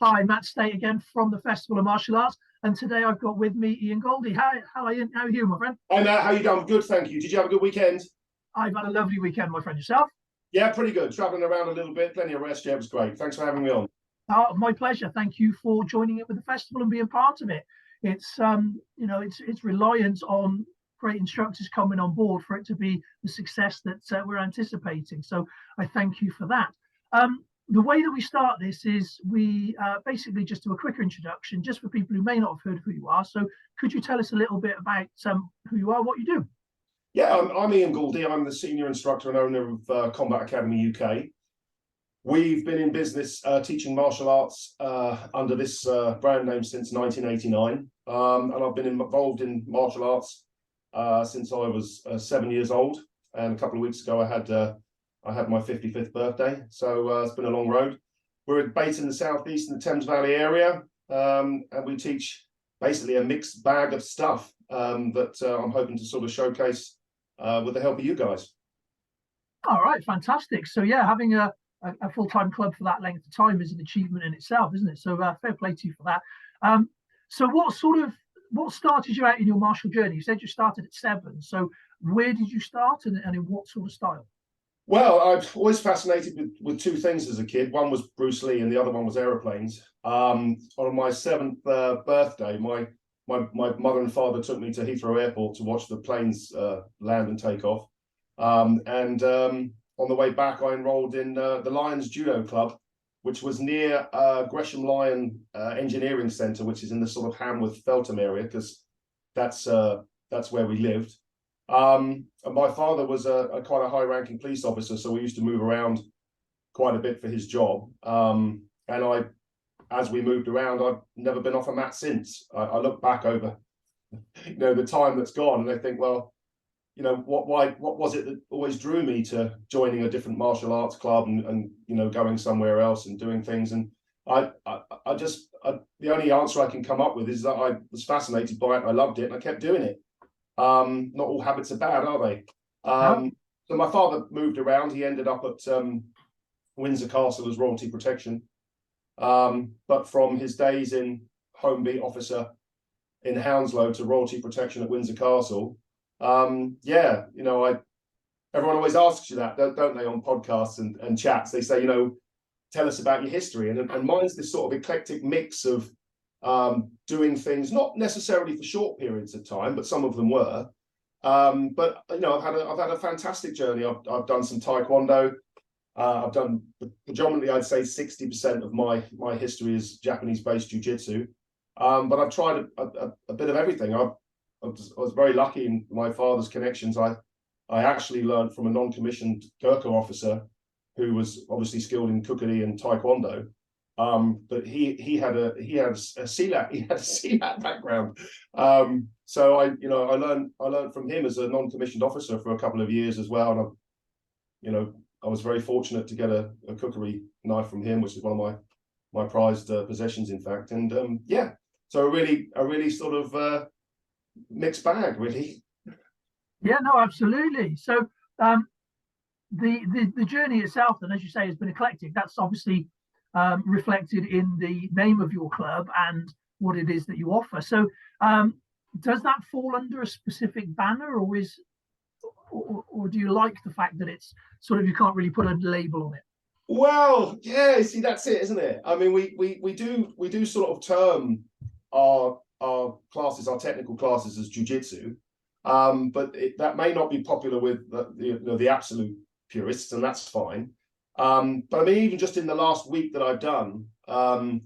Hi, Matt Stait again from the Festival of Martial Arts, and today I've got with me Ian Gouldie. How are you, my friend? Hi Matt, how you doing? Good, thank you. Did you have a good weekend? I've had a lovely weekend, my friend. Yourself? Yeah, pretty good. Traveling around a little bit, plenty of rest. Yeah, it was great. Thanks for having me on. My pleasure. Thank you for joining it with the festival and being part of it. It's it's reliant on great instructors coming on board for it to be the success that we're anticipating. So I thank you for that. The way that we start this is we basically just do a quicker introduction, just for people who may not have heard who you are. So could you tell us a little bit about who you are, what you do? Yeah, I'm Ian Gouldie. I'm the senior instructor and owner of Combat Academy UK. We've been in business teaching martial arts under this brand name since 1989. And I've been involved in martial arts since I was 7 years old. And a couple of weeks ago, I had my 55th birthday. So it's been a long road. We're based in the southeast in the Thames Valley area. And we teach basically a mixed bag of stuff that I'm hoping to sort of showcase with the help of you guys. All right, fantastic. So yeah, having a full-time club for that length of time is an achievement in itself, isn't it? So fair play to you for that. So what started you out in your martial journey? You said you started at 7. So where did you start and in what sort of style? Well, I've always fascinated with two things as a kid. One was Bruce Lee and the other one was aeroplanes. On my 7th birthday, my mother and father took me to Heathrow Airport to watch the planes land and take off. On the way back, I enrolled in the Lions Judo Club, which was near Gresham Lion Engineering Centre, which is in the sort of Hamworth Feltham area, because that's where we lived. And my father was quite a high-ranking police officer, so we used to move around quite a bit for his job. As we moved around, I've never been off a mat since. I look back over, the time that's gone, and I think, well, what was it that always drew me to joining a different martial arts club and going somewhere else and doing things? And the only answer I can come up with is that I was fascinated by it. I loved it, and I kept doing it. Not all habits are bad, are they? No. So my father moved around. He ended up at Windsor Castle as royalty protection. But from his days in Home Beat officer in Hounslow to royalty protection at Windsor Castle, everyone always asks you that, don't they, on podcasts and chats? They say, tell us about your history. And mine's this sort of eclectic mix of doing things, not necessarily for short periods of time, but some of them were. But I've had a fantastic journey. I've done some Taekwondo. I've done predominantly, I'd say 60% of my history is Japanese-based jiu-jitsu. But I've tried a bit of everything. I was very lucky in my father's connections. I actually learned from a non-commissioned Gurkha officer who was obviously skilled in kukri and Taekwondo. But he had a CLAT background. So I learned from him as a non-commissioned officer for a couple of years as well. And I was very fortunate to get a kukri knife from him, which is one of my prized possessions, in fact. And so a really sort of mixed bag, really. Yeah, no, absolutely. So the journey itself, then, as you say, has been eclectic. That's obviously reflected in the name of your club and what it is that you offer. So does that fall under a specific banner, or do you like the fact that it's sort of, you can't really put a label on it? Well, yeah, see, that's it, isn't it? I mean, we do sort of term our classes, our technical classes, as jiu-jitsu, but that may not be popular with the absolute purists, and that's fine. But I mean, even just in the last week that I've done, I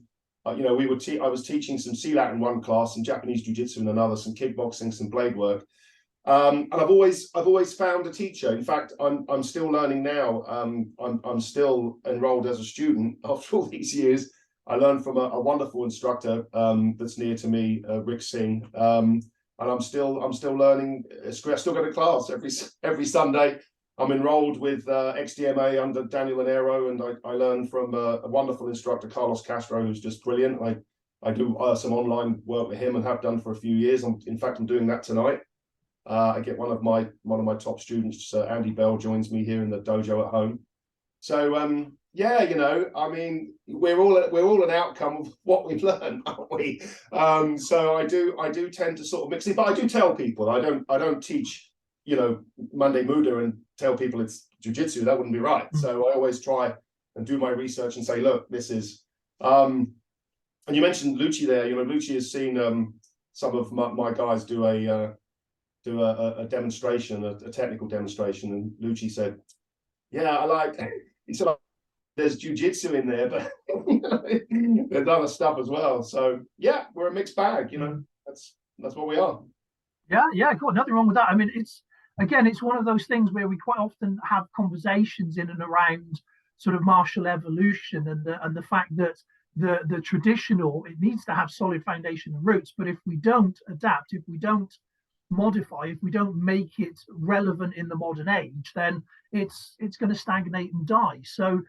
was teaching some CLAT in one class, some Japanese jiu-jitsu in another, some kickboxing, some blade work. And I've always found a teacher. In fact, I'm still learning now. I'm still enrolled as a student after all these years. I learned from a wonderful instructor that's near to me, Rick Singh, and I'm still learning. I still go to class every Sunday. I'm enrolled with XDMA under Daniel Lanero, and I learn from a wonderful instructor, Carlos Castro, who's just brilliant. I do some online work with him and have done for a few years. In fact, I'm doing that tonight. I get one of my top students, Andy Bell, joins me here in the dojo at home. So yeah, you know, I mean, we're all an outcome of what we've learned, aren't we? So I do tend to sort of mix it, but I do tell people I don't teach, you know, Monday Muda and tell people it's jiu-jitsu. That wouldn't be right. So I always try and do my research and say, look, this is. And you mentioned Lucci there. You know, Lucci has seen some of my guys do a demonstration, a technical demonstration, and Lucci said, "Yeah, I like." He said, "There's jiu-jitsu in there, but there's other stuff as well." So yeah, we're a mixed bag. You know, that's what we are. Yeah, got nothing wrong with that. I mean, it's one of those things where we quite often have conversations in and around sort of martial evolution and the fact that the traditional, it needs to have solid foundation and roots, but if we don't adapt, if we don't modify, if we don't make it relevant in the modern age, then it's going to stagnate and die. So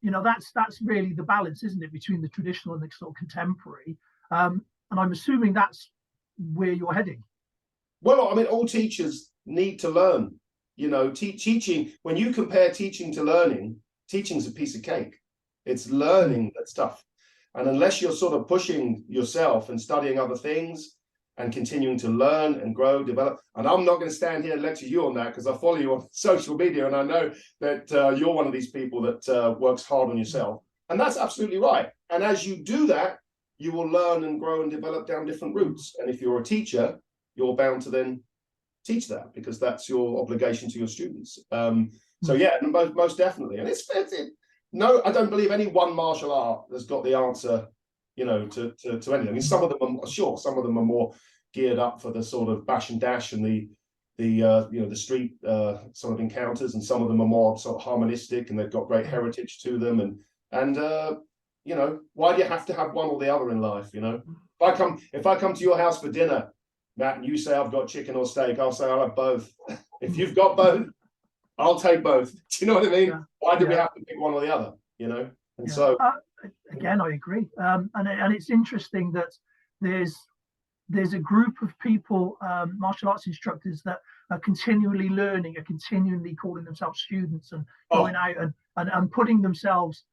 you know, that's really the balance, isn't it, between the traditional and the sort of contemporary. And I'm assuming that's where you're heading. Well, I mean, all teachers need to learn. You know, teaching, when you compare teaching to learning, teaching's a piece of cake. It's learning that stuff. And unless you're sort of pushing yourself and studying other things and continuing to learn and grow, develop, and I'm not going to stand here and lecture you on that because I follow you on social media and I know that you're one of these people that works hard on yourself. And that's absolutely right. And as you do that, you will learn and grow and develop down different routes. And if you're a teacher, you're bound to then teach that because that's your obligation to your students. So yeah, most definitely. And no, I don't believe any one martial art has got the answer, you know, to anything. I mean, some of them are more geared up for the sort of bash and dash and the you know, the street sort of encounters, and some of them are more sort of harmonistic and they've got great heritage to them. And you know, why do you have to have one or the other in life? You know, if I come to your house for dinner, Matt, and you say I've got chicken or steak, I'll say I'll have both. If you've got both, I'll take both. Do you know what I mean? Yeah. Why do we have to pick one or the other? You know? And so again, I agree. And it's interesting that there's a group of people, martial arts instructors, that are continually learning, are continually calling themselves students and going out and putting themselves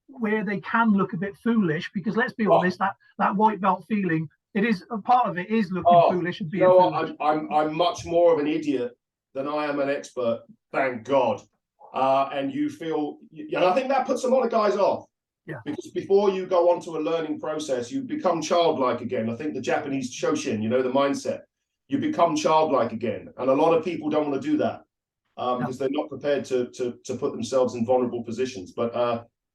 where they can look a bit foolish, because let's be honest, that white belt feeling, it is a part of it is looking foolish and being foolish. I'm much more of an idiot than I am an expert, thank God. And you feel, and I think that puts a lot of guys off. Yeah. Because before you go on to a learning process, you become childlike again. I think the Japanese Shoshin, you know, the mindset, you become childlike again. And a lot of people don't want to do that because they're not prepared to put themselves in vulnerable positions. But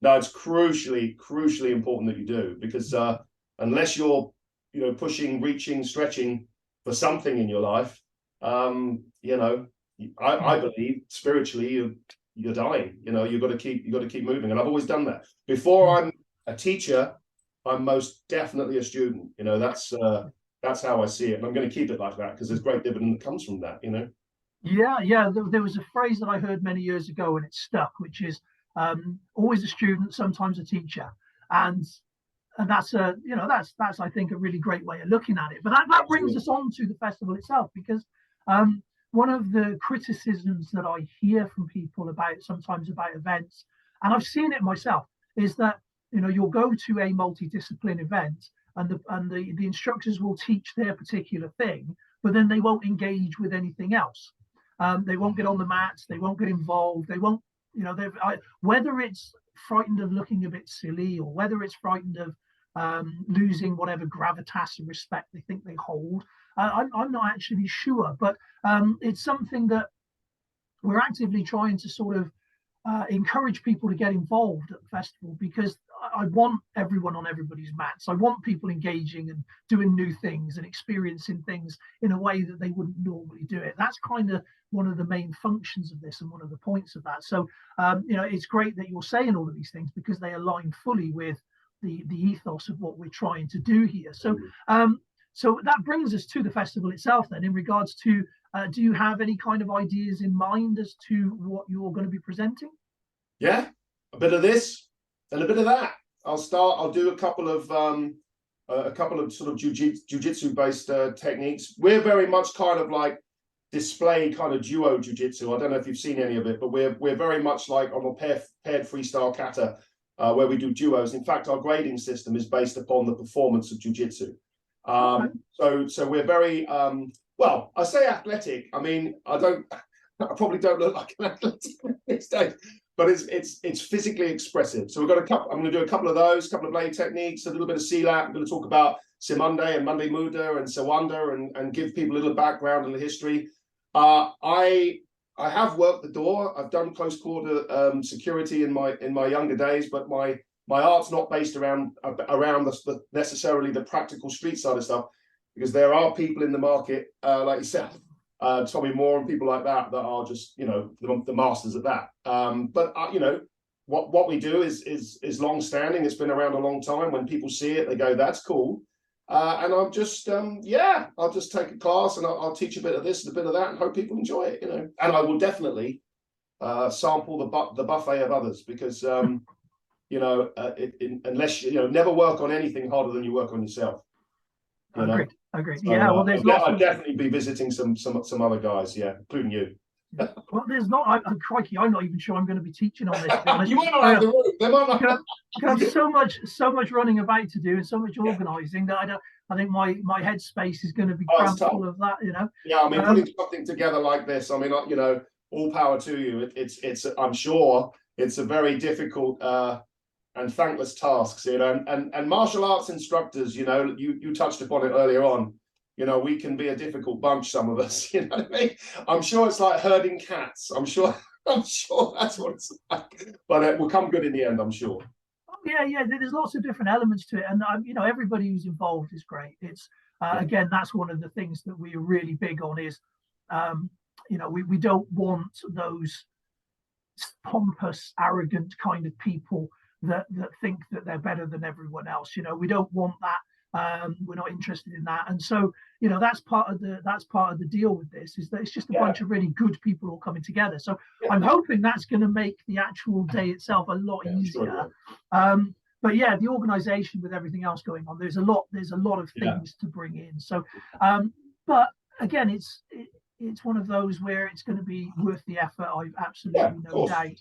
no, it's crucially important that you do, because unless you're, you know, pushing, reaching, stretching for something in your life, you know, I believe spiritually you're dying. You know, you've got to keep moving. And I've always done that. Before I'm a teacher, I'm most definitely a student. You know, that's how I see it. And I'm going to keep it like that because there's great dividend that comes from that, you know. Yeah. There was a phrase that I heard many years ago and it stuck, which is always a student, sometimes a teacher. And that's that's I think a really great way of looking at it. But that brings us on to the festival itself, because one of the criticisms that I hear from people sometimes about events, and I've seen it myself, is that, you know, you'll go to a multidiscipline event and the instructors will teach their particular thing, but then they won't engage with anything else. They won't get on the mats, they won't get involved, they won't, you know, whether it's frightened of looking a bit silly or whether it's frightened of losing whatever gravitas and respect they think they hold. I'm not actually sure, but it's something that we're actively trying to sort of encourage people to get involved at the festival, because I want everyone on everybody's mats. I want people engaging and doing new things and experiencing things in a way that they wouldn't normally do it. That's kind of one of the main functions of this and one of the points of that. So, you know, it's great that you're saying all of these things because they align fully with the ethos of what we're trying to do here. So, so that brings us to the festival itself then, in regards to, do you have any kind of ideas in mind as to what you're going to be presenting? Yeah, a bit of this and a bit of that. I'll do a couple of sort of jiu-jitsu based techniques. We're very much kind of like display kind of duo jiu-jitsu. I don't know if you've seen any of it, but we're very much like on a paired freestyle kata, where we do duos. In fact, our grading system is based upon the performance of jiu-jitsu. So we're very well, I say athletic. I mean, I probably don't look like an athletic these days, but it's physically expressive. So we've got a couple. I'm going to do a couple of those, couple of blade techniques, a little bit of silat. I'm going to talk about Simonde and Monday Muda and Sawanda, and give people a little background and the history. I have worked the door. I've done close quarter security in my younger days, but my art's not based around necessarily the practical street side of stuff, because there are people in the market like yourself, Tommy Moore and people like that are just, you know, the masters at that. But you know, what we do is long standing. It's been around a long time. When people see it, they go, "That's cool." And I'll just I'll just take a class and I'll teach a bit of this and a bit of that and hope people enjoy it, you know. And I will definitely sample the buffet of others, because you know, unless you know, never work on anything harder than you work on yourself. Agreed. So, yeah, well, there's lots. I'll definitely be visiting some other guys, yeah, including you. Well, there's not. Crikey, I'm not even sure I'm going to be teaching on this. You might not have the room. They might not. I have so much running about to do and so much organising that I think my headspace is going to be cramped full of that. You know. Yeah, I mean, putting something together like this. I mean, you know, all power to you. It's I'm sure it's a very difficult and thankless task, you know. And martial arts instructors, you know, you touched upon it earlier on. You know, we can be a difficult bunch, some of us. You know what I mean? I'm sure it's like herding cats. I'm sure that's what it's like. But it will come good in the end, I'm sure. Oh, yeah. There's lots of different elements to it, and you know, everybody who's involved is great. It's again, that's one of the things that we're really big on is, you know, we don't want those pompous, arrogant kind of people that think that they're better than everyone else. You know, we don't want that. We're not interested in that, and so, you know, that's part of the deal with this, is that it's just a bunch of really good people all coming together. So I'm hoping that's going to make the actual day itself a lot easier. Sure. But yeah, the organisation with everything else going on, there's a lot of things to bring in. So, but again, it's one of those where it's going to be worth the effort. I've absolutely no doubt.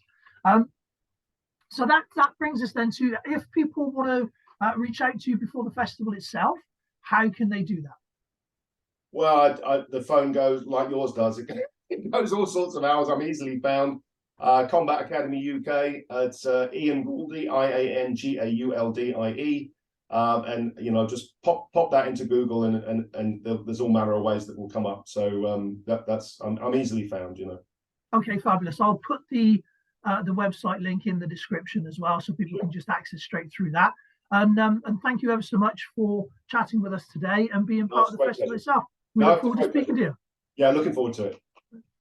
So that brings us then to, if people want to reach out to you before the festival itself, how can they do that? Well, the phone goes like yours does. It goes all sorts of hours. I'm easily found. Combat Academy UK. It's Ian Gouldie, IANGAULDIE. And you know, just pop that into Google, and there's all manner of ways that will come up. So I'm easily found. You know. Okay, fabulous. I'll put the website link in the description as well, so people can just access straight through that. And thank you ever so much for chatting with us today and being part of the festival itself. We look forward to speaking to you. Yeah, looking forward to it.